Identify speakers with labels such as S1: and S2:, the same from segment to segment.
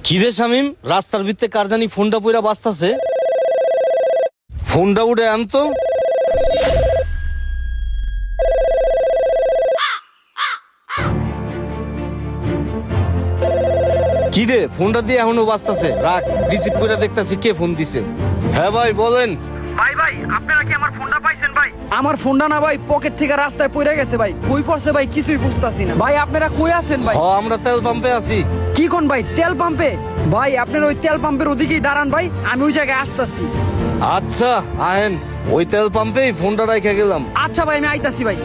S1: কি রে শামিম, রাস্তার ভিতরে কার জানি ফোনটা পইরা বাজতাছে। ফোনটা উঠে আনতো। কি রে, ফোনটা দিয়ে এখনো বাজতাছে। রাখ, রিসিভ করে দেখতাছি কে ফোন দিছে। হ্যাঁ ভাই বলেন।
S2: ভাই আপনারা কি আমার ফোনটা পাইছেন ভাই?
S3: আমার ফোনটা না ভাই পকেট থেকে রাস্তায় পড়ে গেছে ভাই। কই পড়ছে ভাই কিছুই বুঝতাছি না ভাই। আপনারা কই আছেন ভাই?
S1: আমরা তেল পাম্পে আছি।
S3: কি কোন ভাই তেল পাম্পে? ভাই আপনারা ওই তেল পাম্পের ওদিকেই দাঁড়ান ভাই, আমি ওই জায়গায় আসতাছি।
S1: আচ্ছা আহেন, ওই তেল পাম্পেই ফোনটা রাইখা গেলাম।
S3: আচ্ছা ভাই আমি আইতাছি ভাই।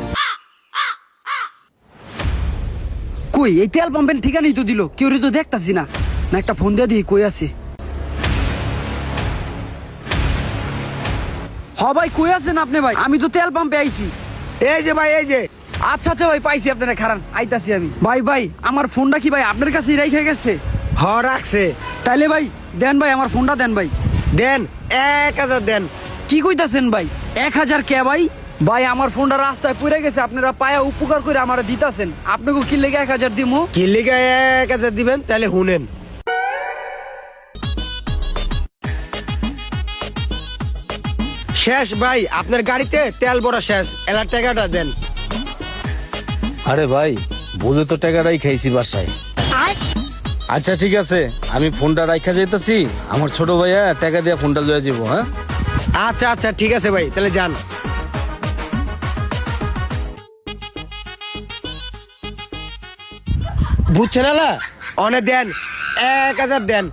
S3: কই এই তেল পাম্পের ঠিকানাই তো দিল, কেউ তো দেখতাছি না। না একটা ফোন দিয়ে দিই, কই আছে? হ ভাই কই আছেন আপনি ভাই? আমি তো তেল পাম্পে আইছি।
S2: এই যে ভাই, এই যে।
S3: আচ্ছা আচ্ছা ভাই পাইছি আপনারা, খারান আইতাছি আমি। ভাই আমার ফোনটা কি ভাই আপনার কাছেই রেখে গেছে?
S2: রাখছে।
S3: তাইলে ভাই দেন ভাই, আমার ফোনটা দেন ভাই।
S2: দেন 1000 দেন।
S3: কি কইতাছেন ভাই? 1000 কে ভাই? ভাই আমার ফোনটা রাস্তায় পড়ে গেছে, আপনারা পায়া উপকার করে আমার দিতাছেন, আপনাকে কি লেগে 1000 দিমু?
S2: কি লিগা 1000 দিবেন? তাহলে শুনেন। শেষ ভাই, আপনার গাড়িতে তেল ভরা শেষ। এলার টাকাটা দেন।
S1: আরে ভাই, বলে তো টাকাটাই খাইছি বাসায়। আচ্ছা ঠিক আছে, আমি ফোনটা রাইখা যাইতাছি। আমার ছোট ভাইয়া টাকা দিয়ে ফোনটা লয়ে যাবো। হ্যাঁ
S2: আচ্ছা আচ্ছা ঠিক আছে ভাই, তাহলে যান। বুঝছেন না? অনে দেন 1000 দেন।